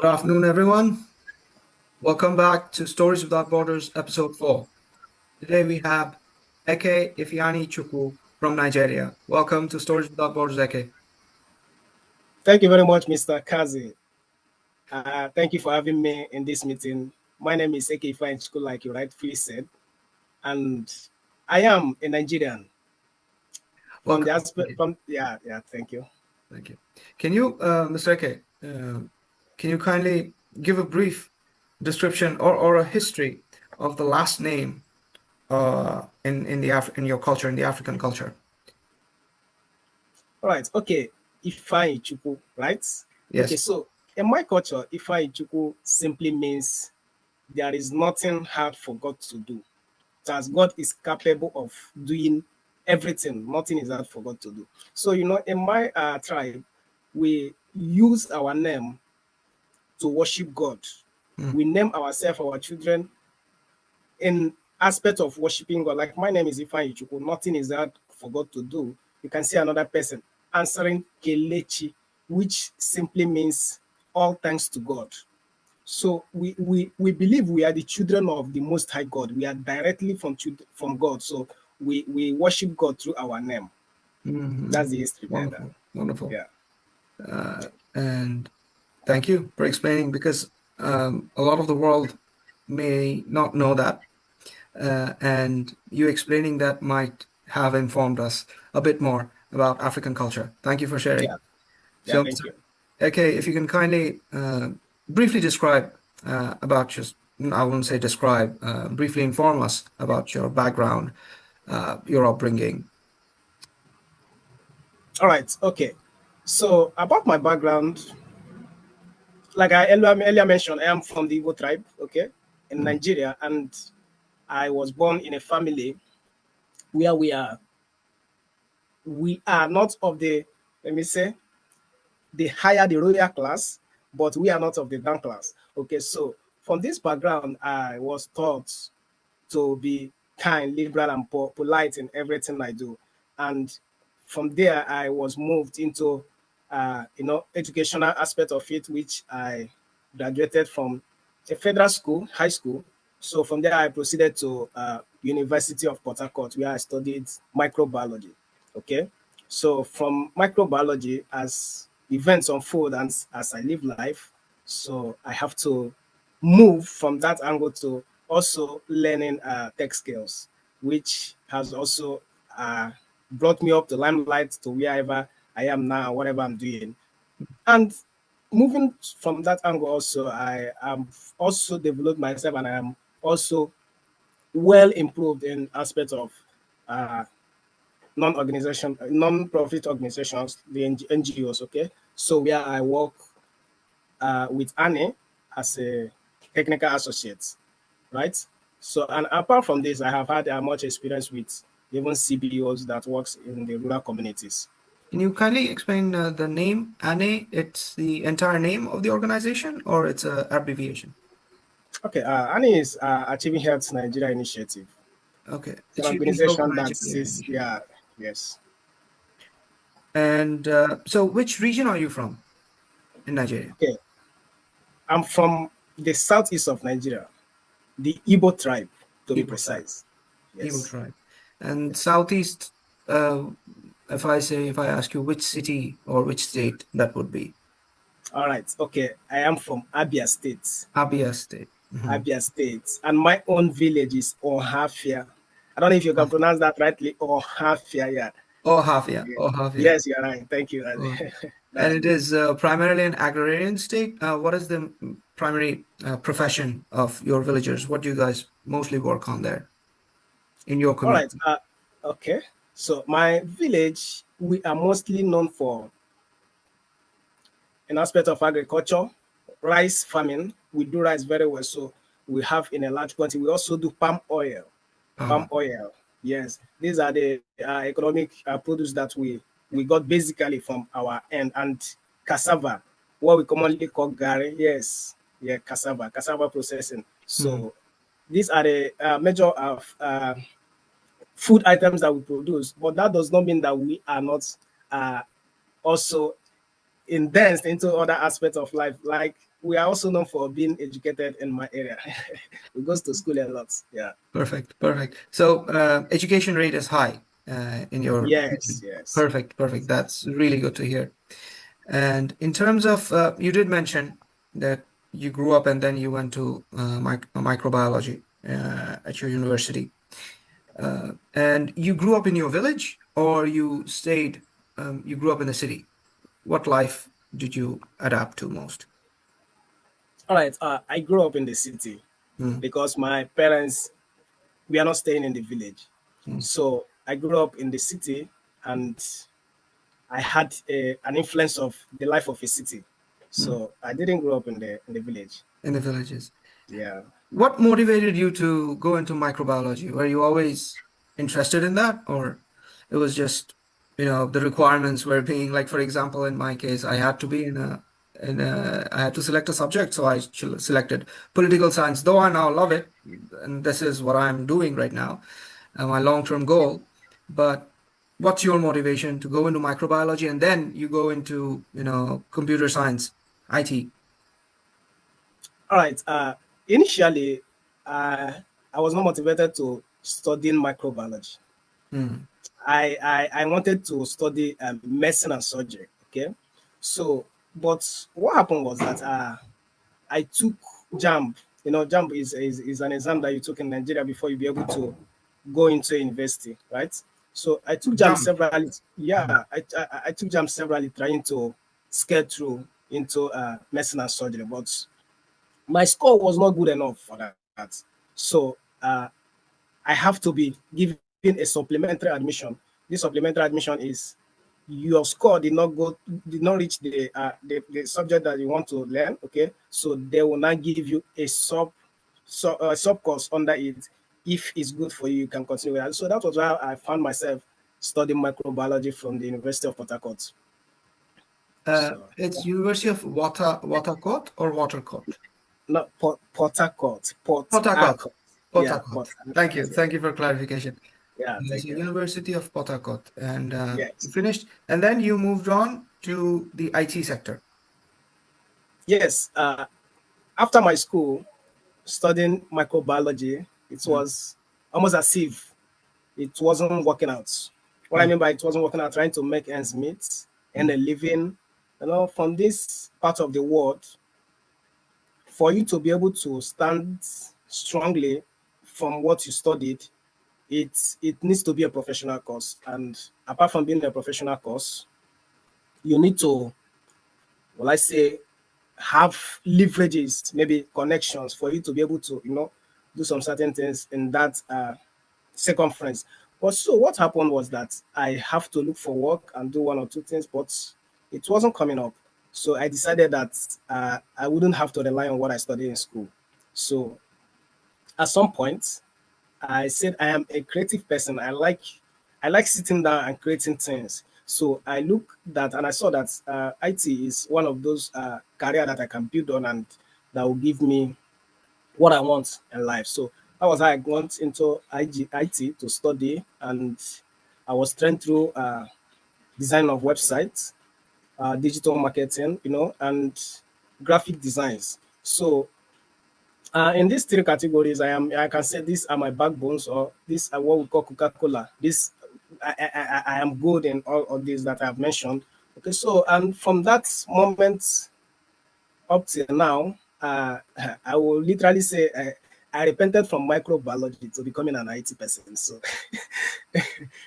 Good afternoon, everyone. Welcome back to Stories Without Borders, Episode 4. Today we have Eke Ifeanyichukwu from Nigeria. Welcome to Stories Without Borders, Eke. Thank you very much, Mr. Kazi. Thank you for having me in this meeting. My name is Eke Ifeanyichukwu, like you rightfully said, and I am a Nigerian. From Welcome. the aspect, thank you. Thank you. Can you, Mr. Eke, can you kindly give a brief description or a history of the last name in your culture, in the African culture? All right, okay, Ifeanyichukwu, right? Yes. Okay, so in my culture, Ifeanyichukwu simply means there is nothing hard for God to do. As God is capable of doing everything, nothing is hard for God to do. So, in my tribe, we use our name to worship God. We name ourselves, our children, in aspect of worshiping God. Like my name is Ifeanyichukwu, nothing is hard for God to do. You can see another person answering Kelechi, which simply means all thanks to God. So we believe we are the children of the Most High God. We are directly from God. So we worship God through our name. That's the history behind that. Wonderful. Yeah. And thank you for explaining, because a lot of the world may not know that. And you explaining that might have informed us a bit more about African culture. Thank you for sharing. Yeah, thank you. Okay, if you can kindly briefly describe about just, I wouldn't say describe, briefly inform us about your background, your upbringing. All right, okay. So about my background, like I earlier mentioned, I am from the Igbo tribe, okay, in Nigeria, and I was born in a family where we are not of the, let me say, the royal class, but we are not of the down class. Okay, so from this background, I was taught to be kind, liberal, and polite in everything I do. And from there, I was moved into, educational aspect of it, which I graduated from a federal school, high school. So from there, I proceeded to University of Port Harcourt, where I studied microbiology. Okay, so from microbiology, as events unfold and as I live life, so I have to move from that angle to also learning tech skills, which has also brought me up the limelight to wherever I am now, whatever I'm doing. And moving from that angle also, I am also developed myself, and I am also well improved in aspect of uh, non-profit organizations, the NGOs, okay? So where I work with Annie as a technical associate, right? So, and apart from this, I have had much experience with even CBOs that works in the rural communities. Can you kindly explain the name ANE? It's the entire name of the organization, or it's an abbreviation? Okay, Annie is Achieving Health Nigeria Initiative. Okay, It's an Achieving Health organization that Nigeria says, Initiative. yeah, yes. And so, which region are you from in Nigeria? Okay, I'm from the southeast of Nigeria, the Igbo tribe, to be Igbo tribe. precise. Igbo Yes. tribe. And southeast, uh, if I ask you which city or which state that would be? All right. Okay, I am from Abia State. Abia State. Abia State, and my own village is Ohafia. I don't know if you can pronounce that rightly. Ohafia, yeah. Ohafia. Ohafia. Yes, you're right. Thank you. Okay. And That's it good. is primarily an agrarian state. What is the primary profession of your villagers? What do you guys mostly work on there in your All right. community? Okay. So my village, we are mostly known for an aspect of agriculture, rice farming. We do rice very well, so we have in a large quantity. We also do palm oil. Palm Palm. oil. Yes, these are the economic produce that we got basically from our end, and cassava, what we commonly call gari. Yes, yeah, cassava processing. Mm. So these are the major of food items that we produce, but that does not mean that we are not also indensed into other aspects of life, like we are also known for being educated in my area. We goes to school a lot. Yeah. Perfect, perfect. So education rate is high in your Yes, region. yes. Perfect, perfect. That's really good to hear. And in terms of, you did mention that you grew up and then you went to microbiology at your university. And you grew up in your village, or you stayed, you grew up in the city? What life did you adapt to most? All right. I grew up in the city Mm, because my parents, we are not staying in the village. mm, So I grew up in the city, and I had an influence of the life of a city. mm. So I didn't grow up in the village. In the villages. Yeah. What motivated you to go into microbiology? Were you always interested in that, or it was just, the requirements were being like, for example, in my case, I had to be I had to select a subject, so I selected political science, though I now love it, and this is what I'm doing right now, my long-term goal. But what's your motivation to go into microbiology and then you go into, computer science, IT? All right. Initially, uh, I was not motivated to studying microbiology. Hmm. I wanted to study medicine and surgery. Okay. So, but what happened was that I took JAMB. You know, JAMB is an exam that you took in Nigeria before you be able to go into university, right? So I took JAMB Jump. severally. Yeah, I took JAMB severally trying to scale through into medicine and surgery, but my score was not good enough for that. So I have to be given a supplementary admission. This supplementary admission is your score did not reach the subject that you want to learn. Okay, so they will not give you a sub course under it. If it's good for you, you can continue with that. So that was why I found myself studying microbiology from the University of Port Harcourt. So It's University of Watercourt or Watercourt? not Port Harcourt, Port Port Harcourt. Harcourt. Port Yeah, Harcourt. Port Thank you. Harcourt. Thank you for clarification. Yeah, It's thank the you. University of Port Harcourt. And you Yes. finished, and then you moved on to the IT sector. Yes. After my school, studying microbiology, it Mm, was almost as if it wasn't working out. What I mm, mean by it wasn't working out, trying to make ends meet and mm, a living, from this part of the world, for you to be able to stand strongly from what you studied, it needs to be a professional course. And apart from being a professional course, you need to, well, I say, have leverages, maybe connections for you to be able to, do some certain things in that circumference. But so what happened was that I have to look for work and do one or two things, but it wasn't coming up. So I decided that I wouldn't have to rely on what I studied in school. So at some point, I said I am a creative person. I like sitting down and creating things. So I looked that and I saw that IT is one of those career that I can build on and that will give me what I want in life. So that was how I went into IT to study, and I was trained through design of websites, digital marketing, and graphic designs. So in these three categories, I can say these are my backbones, or these are what we call Coca-Cola. This I am good in all of these that I've mentioned. Okay, so and from that moment up till now, I will literally say I repented from microbiology to becoming an IT person. So,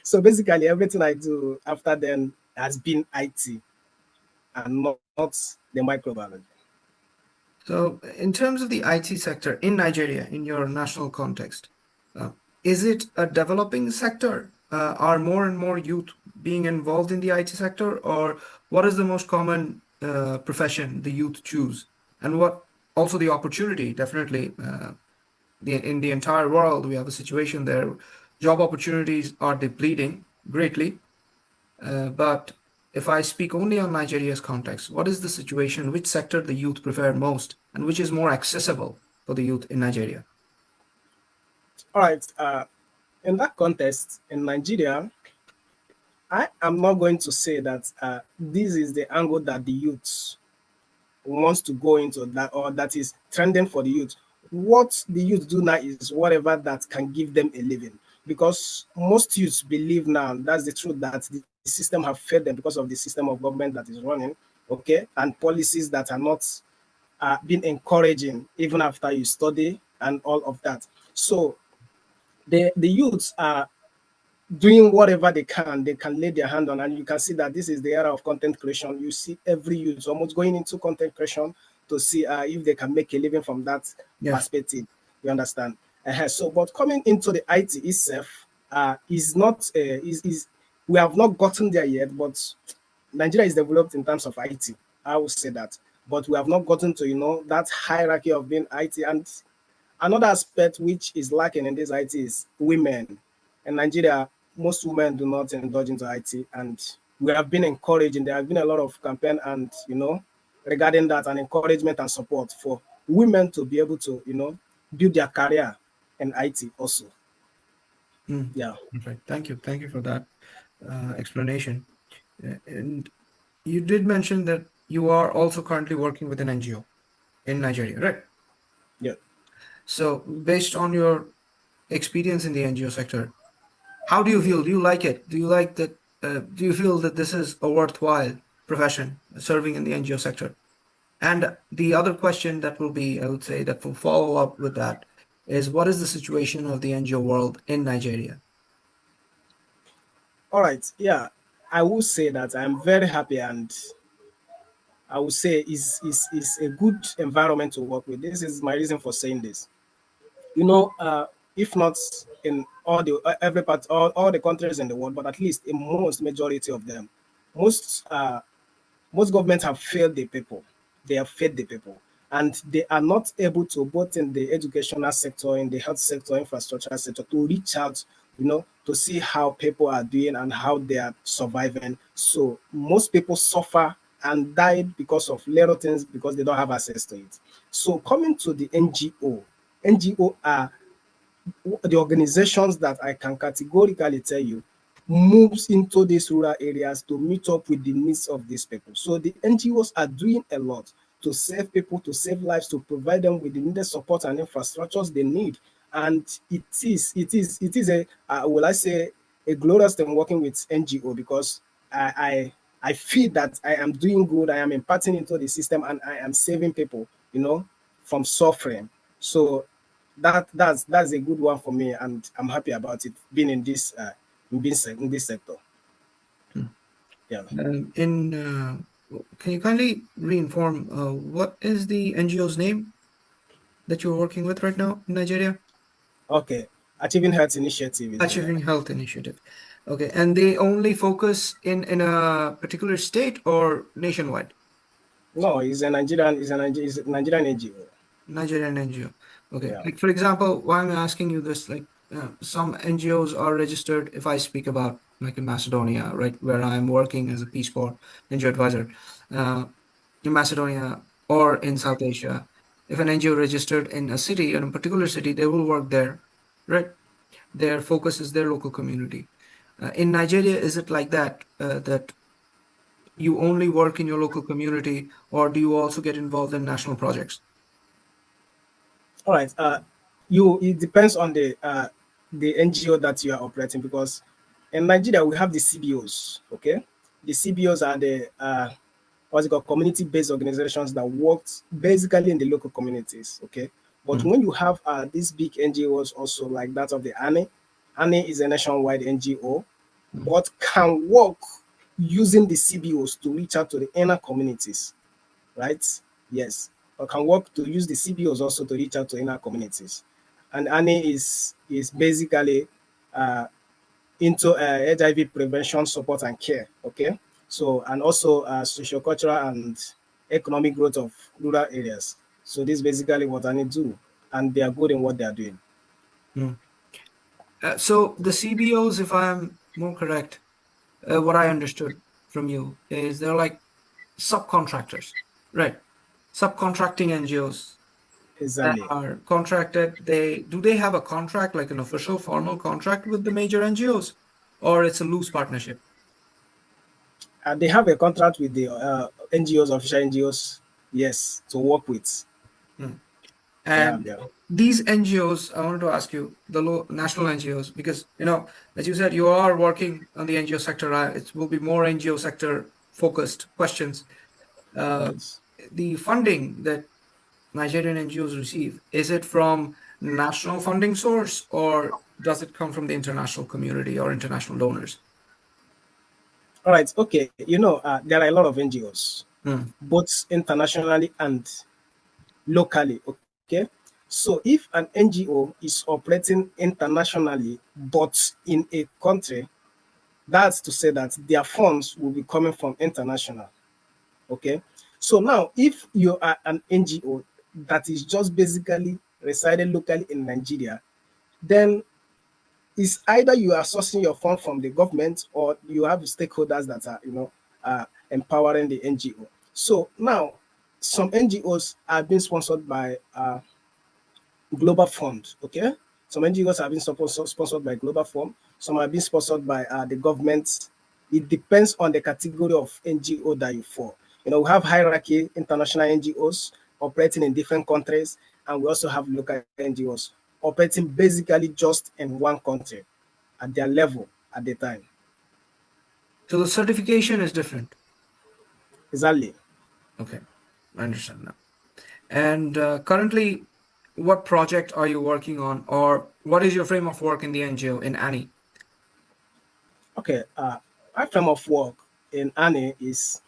so basically, everything I do after then has been IT and not the microbiology. So, in terms of the IT sector in Nigeria, in your national context, uh, is it a developing sector? Are more and more youth being involved in the IT sector, or what is the most common profession the youth choose? And what also the opportunity? Definitely, in the entire world, we have a situation there. Job opportunities are depleting greatly. But if I speak only on Nigeria's context, what is the situation? Which sector the youth prefer most, and which is more accessible for the youth in Nigeria? All right. In that context, in Nigeria, I am not going to say that this is the angle that the youths wants to go into that, or that is trending for the youth. What the youth do now is whatever that can give them a living, because most youths believe now, that's the truth, that the system have failed them because of the system of government that is running, okay, and policies that are not being encouraging even after you study and all of that. So the youths are doing whatever they can lay their hand on, and you can see that this is the era of content creation. You see every youth almost going into content creation to see if they can make a living from that Yeah. perspective. You understand? So, but coming into the IT itself is not is we have not gotten there yet, but Nigeria is developed in terms of IT. I would say that, but we have not gotten to that hierarchy of being IT. And another aspect which is lacking in this IT is women. In Nigeria, most women do not indulge into IT, and we have been encouraging. There has been a lot of campaign and regarding that, and encouragement and support for women to be able to build their career in IT also. Mm. Yeah. Perfect. Thank you for that explanation. And you did mention that you are also currently working with an NGO in Nigeria, right? Yeah. So, based on your experience in the NGO sector, how do you feel? Do you like it? Do you like that? Do you feel that this is a worthwhile profession, serving in the NGO sector? And the other question that will be, I would say, that will follow up with that is, what is the situation of the NGO world in Nigeria? All right. Yeah. I will say that I'm very happy, and I would say is a good environment to work with. This is my reason for saying this. You know, if not in all the every part, all the countries in the world, but at least in most majority of them, most most governments have failed the people. They have failed the people, and they are not able to, both in the educational sector, in the health sector, infrastructure sector, to reach out, to see how people are doing and how they are surviving. So most people suffer and died because of little things, because they don't have access to it. So coming to the NGO are the organizations that I can categorically tell you moves into these rural areas to meet up with the needs of these people. So the NGOs are doing a lot to save people, to save lives, to provide them with the needed support and infrastructures they need. And it is a will I say, a glorious thing working with NGO, because I feel that I am doing good, I am imparting into the system, and I am saving people, from suffering. So that's a good one for me, and I'm happy about it being in this in this sector. Hmm. Yeah. In Can you kindly reinform what is the NGO's name that you're working with right now in Nigeria? Okay. Achieving Health Initiative is the Achieving Health Initiative. Okay, and they only focus in a particular state or nationwide? no, it's a Nigerian NGO. Nigerian NGO. Okay. Yeah. Like, for example, why I'm asking you this, like, some NGOs are registered, if I speak about, like, in Macedonia, right, where I'm working as a Peace Corps NGO advisor, uh, in Macedonia or in South Asia, if an NGO registered in a city, in a particular city, they will work there, right? Their focus is their local community. In Nigeria, is it like that, that you only work in your local community, or do you also get involved in national projects? All right. You It depends on the NGO that you are operating, because in Nigeria we have the CBOs. Okay, the CBOs are the what's it called, community-based organizations that work basically in the local communities. Okay, but Mm, when you have these big NGOs also, like that of the ANI is a nationwide NGO, mm, but can work using the CBOs to reach out to the inner communities, right? Yes, or can work to use the CBOs also to reach out to inner communities. And ANI is basically uh, into HIV prevention, support, and care. Okay, so, and also sociocultural and economic growth of rural areas. So this is basically what ANI do, and they are good in what they are doing. mm. So the CBOs, if I'm more correct, what I understood from you is they're like subcontractors, right? Subcontracting NGOs that Exactly. are contracted. They have a contract, like an official formal contract with the major NGOs, or it's a loose partnership? They have a contract with the NGOs, official NGOs. yes, to work with. Hmm. Yeah, And yeah. these NGOs, I wanted to ask you, the national NGOs, because, as you said, you are working on the NGO sector. It will be more NGO sector focused questions. Uh, Yes. the funding that Nigerian NGOs receive, is it from national funding source or does it come from the international community or international donors? All right. Okay. There are a lot of NGOs, Hmm. both internationally and locally. Okay. So if an NGO is operating internationally, but in a country, that's to say that their funds will be coming from international. Okay. So now, if you are an NGO that is just basically residing locally in Nigeria, then it's either you are sourcing your fund from the government or you have stakeholders that are, empowering the NGO. So now, some NGOs are being sponsored by Global Fund. Okay, some NGOs have been sponsored by Global Fund. Some are being sponsored by the government. It depends on the category of NGO that you fall. We have hierarchy international NGOs operating in different countries, and we also have local NGOs operating basically just in one country at their level at the time. So the certification is different. Exactly. Okay, I understand now. And currently, what project are you working on, or what is your frame of work in the NGO in Annie? Okay. My frame of work in ANI is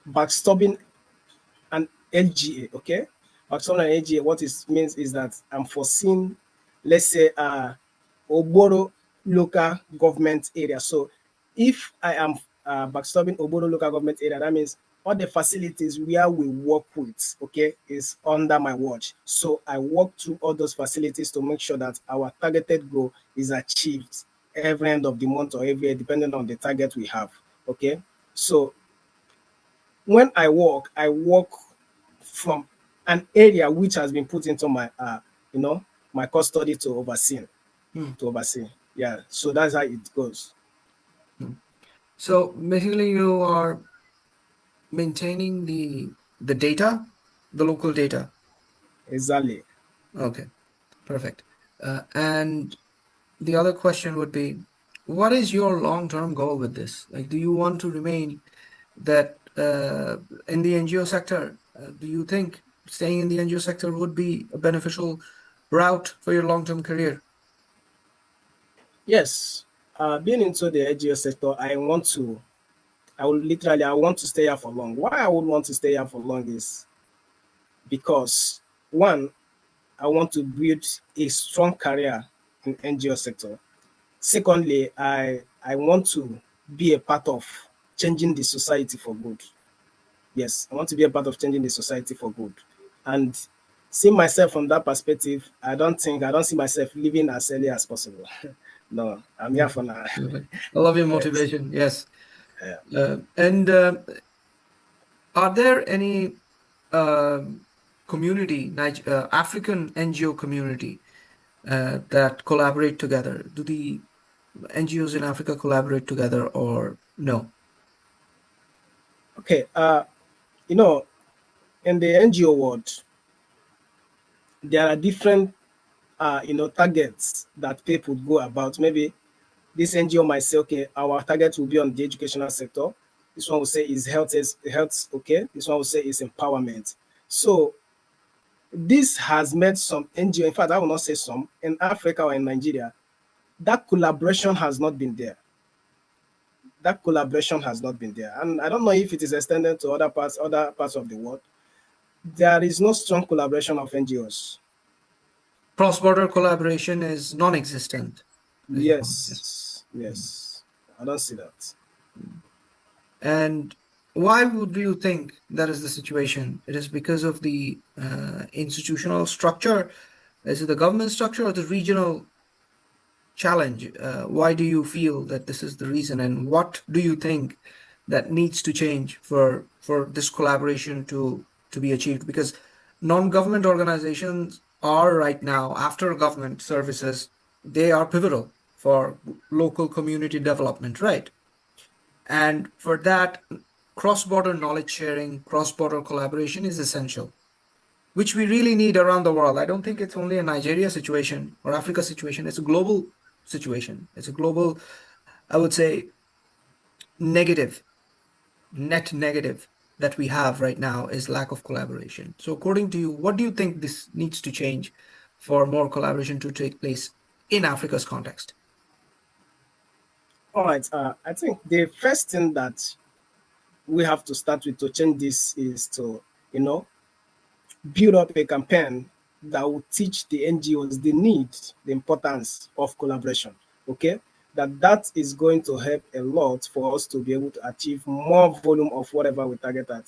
backstopping an LGA. Okay, backstopping an LGA. What it means is that I'm foreseeing, let's say, Oboro local government area. So if I am backstopping Oboro local government area, that means all the facilities where we work with, okay, is under my watch. So I work through all those facilities to make sure that our targeted goal is achieved every end of the month or every year, depending on the target we have. Okay. So when I work from an area which has been put into my you know my custody Hmm, to oversee. Yeah, so that's how it goes. hmm. So basically, you are maintaining the data, the local data. Exactly. Okay, perfect. And the other question would be, what is your long-term goal with this? Like, do you want to remain that in the NGO sector? Do you think staying in the NGO sector would be a beneficial route for your long-term career? Yes. Being into the NGO sector, I want to stay here for long. Why I would want to stay here for long is because one, I want to build a strong career in NGO sector. Secondly, I want to be a part of changing the society for good. Yes, I want to be a part of changing the society for good. And seeing myself from that perspective, I don't see myself living as early as possible. No, I'm here for Mhm. now. Perfect. I love your Yes. motivation. Yes. Yeah. And are there any um African NGO community that collaborate together? Do the NGOs in Africa collaborate together or no? Okay. You know, in the NGO world, there are different targets that people go about. Maybe this NGO might say, okay, our target will be on the educational sector. This one will say is health, okay. This one will say is empowerment. So this has made some NGO, in fact, I will not say some, in Africa or in Nigeria, that collaboration has not been there. That collaboration has not been there. And I don't know if it is extended to other parts of the world. There is no strong collaboration of NGOs. Cross-border collaboration is non-existent, as you found. Yes. Yes, yes. I don't see that. And why would you think that is the situation? It is because of the institutional structure. Is it the government structure or the regional challenge? Why do you feel that this is the reason, and what do you think that needs to change for this collaboration to be achieved? Because non-government organizations are right now, after government services, they are pivotal for local community development, right? And for that, cross-border knowledge sharing, cross-border collaboration is essential, which we really need around the world. I don't think it's only a Nigeria situation or Africa situation. It's a global situation. It's a global, I would say, negative, net negative that we have right now is lack of collaboration. So according to you, what do you think this needs to change for more collaboration to take place in Africa's context? All right. I think the first thing that we have to start with to change this is to, you know, build up a campaign that will teach the NGOs the need, the importance of collaboration. Okay, that is going to help a lot for us to be able to achieve more volume of whatever we target at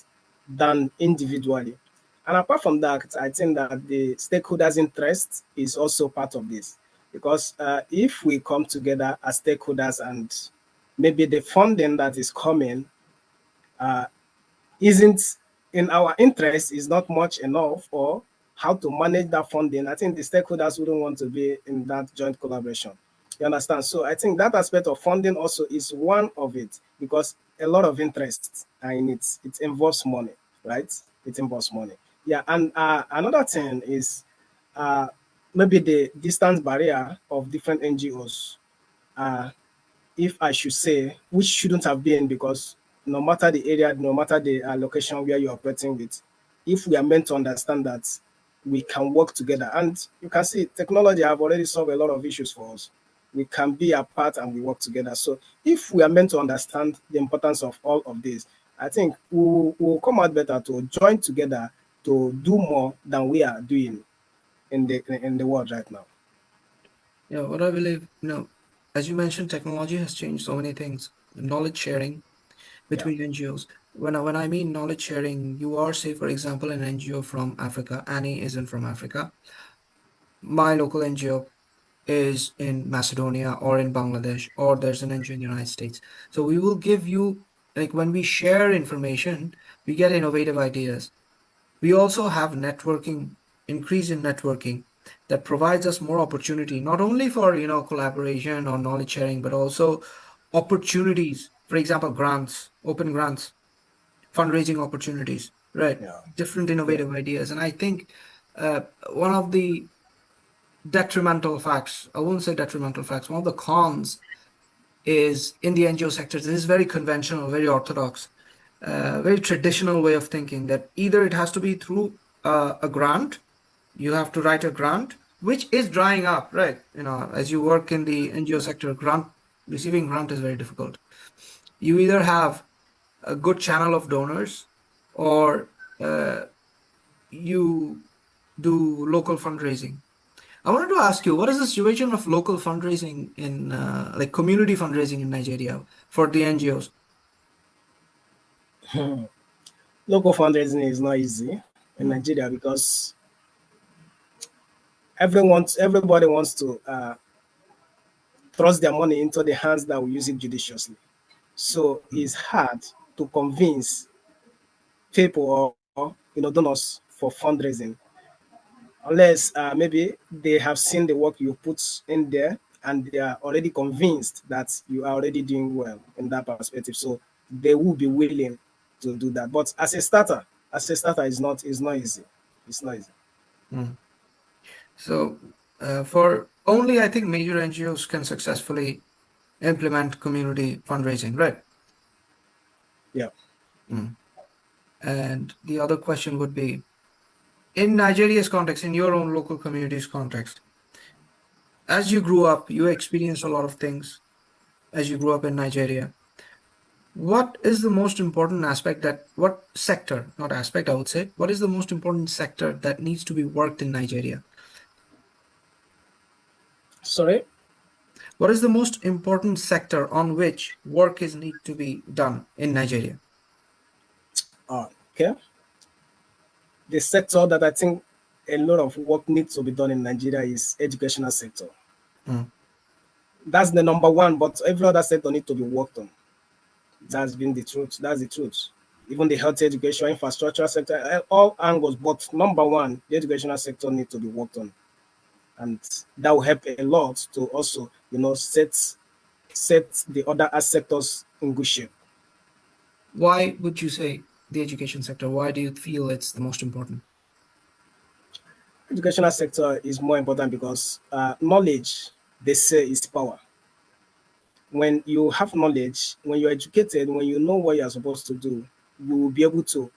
than individually. And apart from that, I think that the stakeholders' interest is also part of this because if we come together as stakeholders and maybe the funding that is coming uh, isn't in our interest, is not much enough, or how to manage that funding, I think the stakeholders wouldn't want to be in that joint collaboration. You understand? So I think that aspect of funding also is one of it because a lot of interest are in it. It involves money, right? It involves money. Yeah, and another thing is uh, maybe the distance barrier of different NGOs. Uh, if I should say, which shouldn't have been because no matter the area, no matter the location where you're operating with, if we are meant to understand that we can work together, and you can see technology have already solved a lot of issues for us. We can be apart and we work together. So if we are meant to understand the importance of all of this, I think we'll come out better to join together to do more than we are doing in the world right now. Yeah, what I believe, as you mentioned, technology has changed so many things. Knowledge sharing Yeah. between NGOs. When I mean knowledge sharing, you are, say, for example, an NGO from Africa. Annie isn't from Africa. My local NGO is in Macedonia or in Bangladesh, or there's an NGO in the United States. So we will give you, like when we share information, we get innovative ideas. We also have networking, increase in networking that provides us more opportunity, not only for, collaboration or knowledge sharing, but also opportunities. For example, grants, open grants, fundraising opportunities, right? Yeah. Different Yeah. innovative ideas. And I think uh, one of the detrimental facts, I won't say detrimental facts, one of the cons is in the NGO sector, this is very conventional, very orthodox, very traditional way of thinking that either it has to be through a grant, you have to write a grant, which is drying up, right? As you work in the NGO sector, receiving grant is very difficult. You either have a good channel of donors or uh, you do local fundraising. I wanted to ask you, what is the situation of local fundraising in, like community fundraising in Nigeria for the NGOs? Local fundraising is not easy in Hmm. Nigeria because everybody wants to thrust their money into the hands that will use it judiciously. So it's hard to convince people or donors for fundraising unless maybe they have seen the work you put in there and they are already convinced that you are already doing well in that perspective. So they will be willing to do that. But as a starter, is not easy. It's not easy. Hmm. So, for only, I think major NGOs can successfully implement community fundraising, right? Yeah. Hmm. And the other question would be, in Nigeria's context, in your own local community's context, as you grew up, you experienced a lot of things as you grew up in Nigeria. What is the most important what sector, not aspect, I would say, what is the most important sector that needs to be worked in Nigeria? Sorry. What is the most important sector on which work is need to be done in Nigeria? Okay. The sector that I think a lot of work needs to be done in Nigeria is educational sector. Mm, That's the number one, but every other sector need to be worked on. That's been the truth. That's the truth. Even the health education, infrastructure sector, all angles. But number one, the educational sector need to be worked on, and that will help a lot to also, set the other sectors in good shape. Why would you say the education sector? Why do you feel it's the most important? Educational sector is more important because knowledge, they say, is power. When you have knowledge, when you're educated, when you know what you're supposed to do, you will be able to,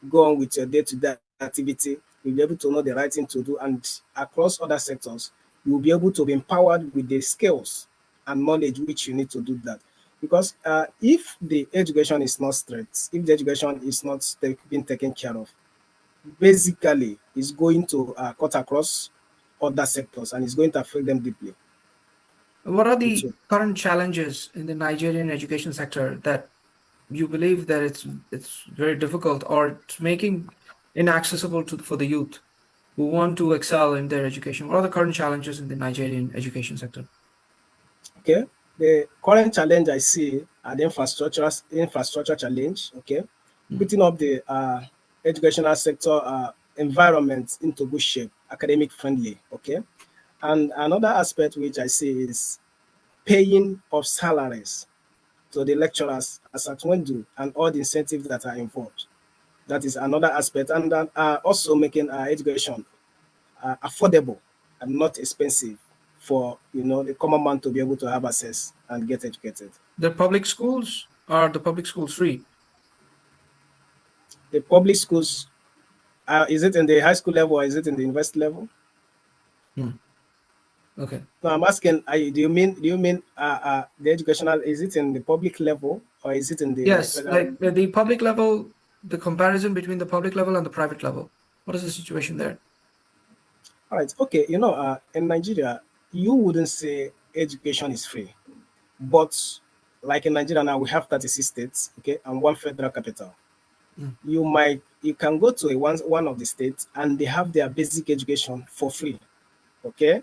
go on with your day-to-day activity. You'll be able to know the right thing to do, and across other sectors, you will be able to be empowered with the skills and knowledge which you need to do that. Because if the education is not straight, if the education is not being taken care of, basically it's going to cut across other sectors and it's going to affect them deeply. What are It the will. current challenges in the Nigerian education sector that you believe that it's very difficult or it's making inaccessible to for the youth who want to excel in their education? What are the current challenges in the Nigerian education sector? Okay. The current challenge I see are the infrastructure challenge. Okay, Mm. putting up the educational sector environment into good shape, academic friendly. Okay, and another aspect which I see is paying of salaries to the lecturers as at when due and all the incentives that are involved. That is another aspect, and also making education affordable and not expensive for the common man to be able to have access and get educated. The public schools are the public schools free? The public schools, is it in the high school level or is it in the university level? Hmm. Okay. No, I'm asking. Do you mean the educational? Is it in the public level or is it in the Yes, federal? like the public level, the comparison between the public level and the private level. What is the situation there? All right. Okay. In Nigeria, you wouldn't say education is free, but like in Nigeria now, we have 36 states, okay, and one federal capital. Mm. You can go to one of the states and they have their basic education for free. Okay,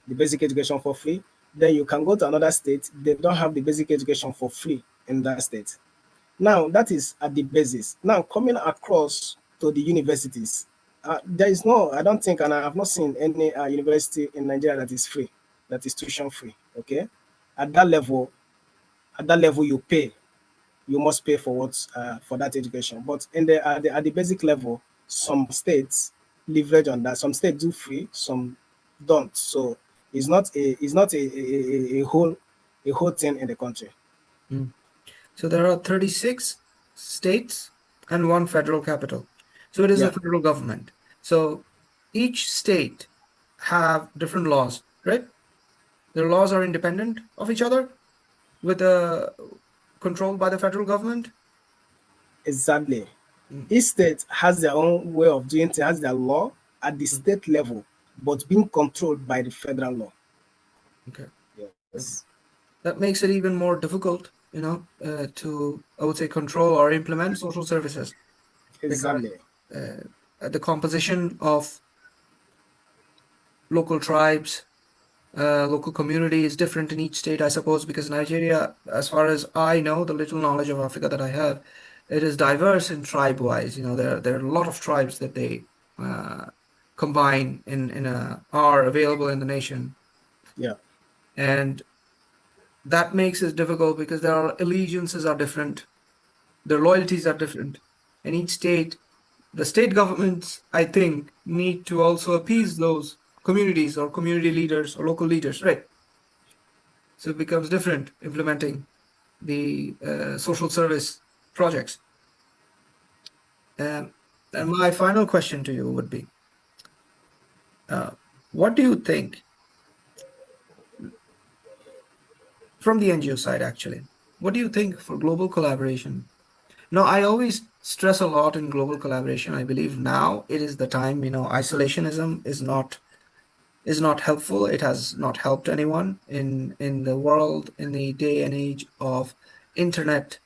the basic education for free. Then you can go to another state, they don't have the basic education for free in that state. Now that is at the basis. Now coming across to the universities, there is no, I don't think, and I have not seen any university in Nigeria that is free, that is tuition free. Okay, at that level, you pay, you must pay for what for that education. But in at the basic level, some states leverage on that. Some states do free, some don't. So it's not a whole thing in the country. Mm. So there are 36 states and one federal capital. So it is a Yeah, federal government. So each state have different laws, right? Their laws are independent of each other with controlled by the federal government. exactly. Mm. Each state has their own way of doing things, has their law at the Mm. state level, but being controlled by the federal law. Okay. Okay. Yes, That makes it even more difficult, to, I would say, control or implement social services because exactly. uh, the composition of local tribes, local community is different in each state, I suppose, because Nigeria, as far as I know, the little knowledge of Africa that I have, it is diverse in tribe-wise. There are a lot of tribes that they uh, combine are available in the nation, Yeah, and that makes it difficult because their allegiances are different, their loyalties are different, and each state, the state governments, I think, need to also appease those communities or community leaders or local leaders, right? So it becomes different implementing the social service projects. Um, and my final question to you would be, uh, what do you think from the NGO side, actually? What do you think for global collaboration? No, I always stress a lot in global collaboration. I believe now it is the time, isolationism is not helpful. It has not helped anyone in the world in the day and age of internet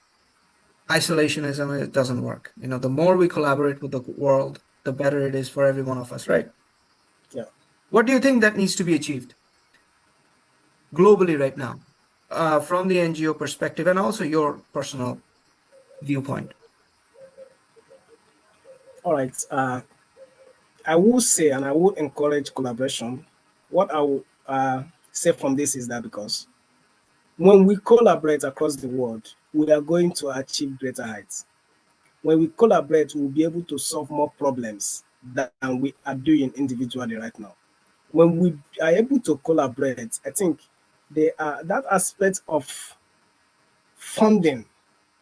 isolationism. It doesn't work. The more we collaborate with the world, the better it is for every one of us, right? yeah. What do you think that needs to be achieved globally right now, from the NGO perspective and also your personal viewpoint? All right. I will say and I will encourage collaboration. What I will say from this is that because When we collaborate across the world, we are going to achieve greater heights. When we collaborate, we'll be able to solve more problems than we are doing individually right now. When we are able to collaborate, I think that aspect of funding,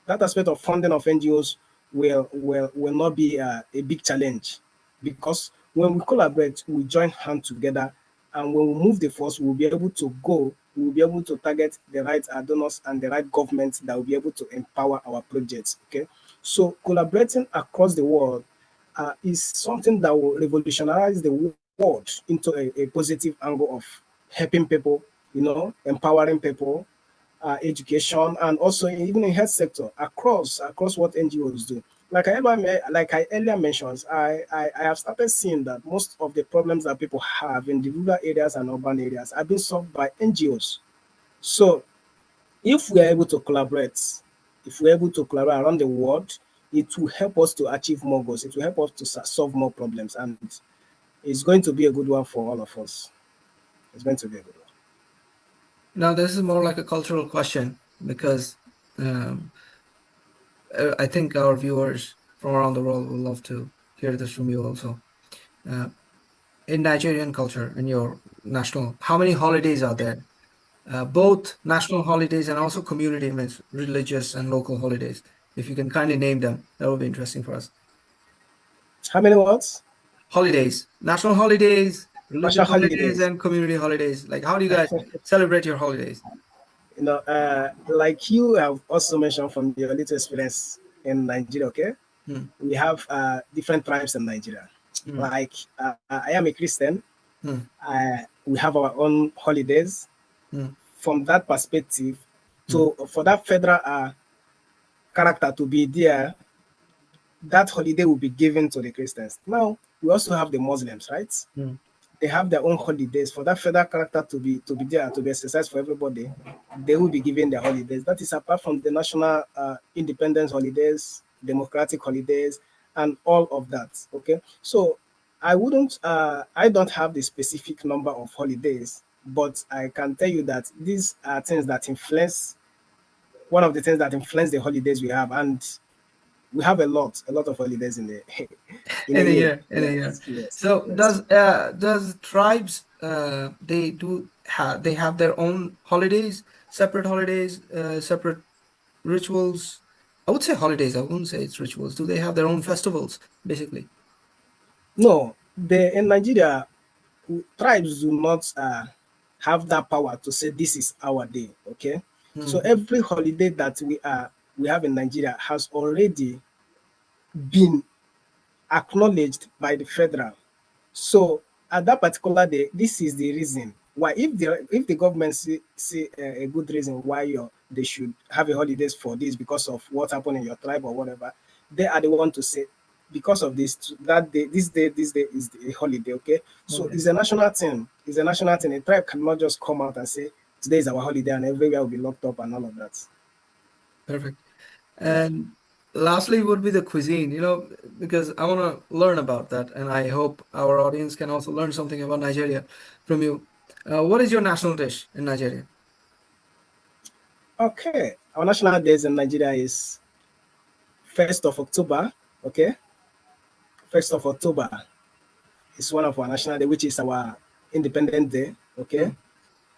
that aspect of funding of NGOs will not be a big challenge, because when we collaborate, we join hands together, and when we move the force, we'll be able to go. We'll be able to target the right donors and the right government that will be able to empower our projects. Okay, so collaborating across the world is something that will revolutionize the world into a positive angle of helping people, empowering people, education, and also even in health sector across what NGOs do. Like I earlier mentioned, I have started seeing that most of the problems that people have in the rural areas and urban areas are being solved by NGOs. So if we are able to collaborate, if we're able to collaborate around the world, it will help us to achieve more goals. It will help us to solve more problems, and it's going to be a good one for all of us. It's going to be a good one. Now, this is more like a cultural question because um, I think our viewers from around the world will love to hear this from you also. Uh, in Nigerian culture, in your national, how many holidays are there? Both national holidays and also community events, religious and local holidays. If you can kindly name them, that would be interesting for us. How many words? Holidays, national holidays, religious National holidays, holidays. and community holidays. Like, how do you guys celebrate your holidays? Like you have also mentioned from your little experience in Nigeria, okay? Hmm, We have different tribes in Nigeria. hmm, Like I am a Christian. hmm, We have our own holidays. hmm, From that perspective, hmm, to for that federal character to be there, that holiday will be given to the Christians. Now we also have the Muslims, right? hmm. They have their own holidays. For that federal character to be there, to be exercised for everybody, they will be given their holidays. That is apart from the national independence holidays, democratic holidays, and all of that. Okay, so I don't have the specific number of holidays, but I can tell you that these are things that influence, one of the things that influence the holidays we have, and we have a lot of holidays in the in a In a year. year, in a year. Yes, yes, So yes. does tribes they have their own holidays, separate rituals? I would say holidays. I wouldn't say it's rituals. Do they have their own festivals, basically? No, the in Nigeria, tribes do not have that power to say this is our day. Okay, so Hmm, every holiday that we have in Nigeria has already been acknowledged by the federal. So at that particular day, this is the reason why. If the government see a good reason why they should have a holidays for this, because of what happened in your tribe or whatever, they are the one to say, because of this, that day, this day is a holiday. Okay, so okay, it's a national thing. It's a national thing. A tribe cannot just come out and say today is our holiday and everywhere will be locked up and all of that. perfect. And lastly would be the cuisine, because I want to learn about that, and I hope our audience can also learn something about Nigeria from you. What is your national dish in Nigeria? Okay, our national days in Nigeria is 1st of October. Okay, 1st of October is one of our national day, which is our Independent Day. Okay. Hmm,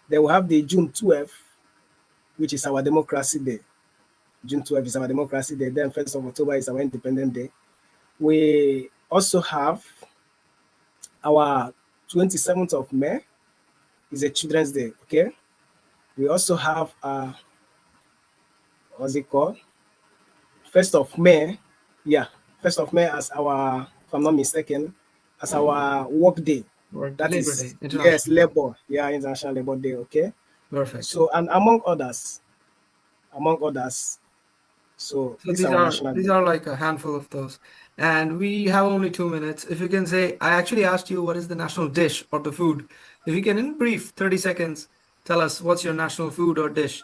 Then we have the June 12th, which is our Democracy Day. June 12th is our Democracy Day. Then 1st of October is our Independent Day. We also have our 27th of May is a Children's Day. Okay. We also have what's it called? 1st of May. Yeah, 1st of May as our, if I'm not mistaken, as our work day. or That Labor is, Day, yes, International Labor Day. labor. Yeah, International Labor Day. Okay. Perfect. So, and among others, so So these these are our are national these days. are like a handful of those. And we have only 2 minutes. If you can say, I actually asked you what is the national dish or the food. If you can, in brief, 30 seconds, tell us what's your national food or dish.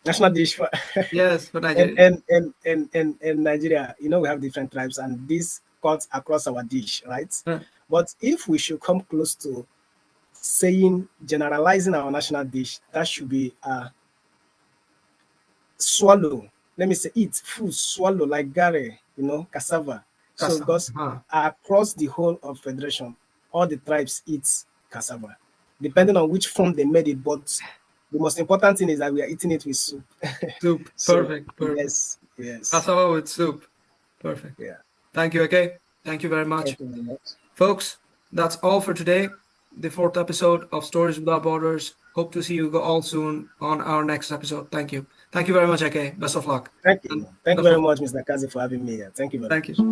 National dish for Yes, for and Nigeria. and and and and in Nigeria, we have different tribes, and this cuts across our dish, right? Huh, But if we should come close to saying, generalizing our national dish, that should be swallow. Let me say eat, food, swallow, like gare, cassava. So Cassava. because Huh. across the whole of Federation, all the tribes eat cassava, depending on which form they made it. But the most important thing is that we are eating it with soup. Soup. So Perfect. Perfect. yes, yes, Cassava with soup. Perfect. yeah. Thank you, okay? Thank you very much. Thank you very much. Folks, that's all for today. The fourth episode of Stories Without Borders. Hope to see you all soon on our next episode. Thank you. Thank you very much, AK. Best of luck. Thank And you. Thank the you very floor. much, Mr. Kazi, for having me here. Thank you very Thank much. you.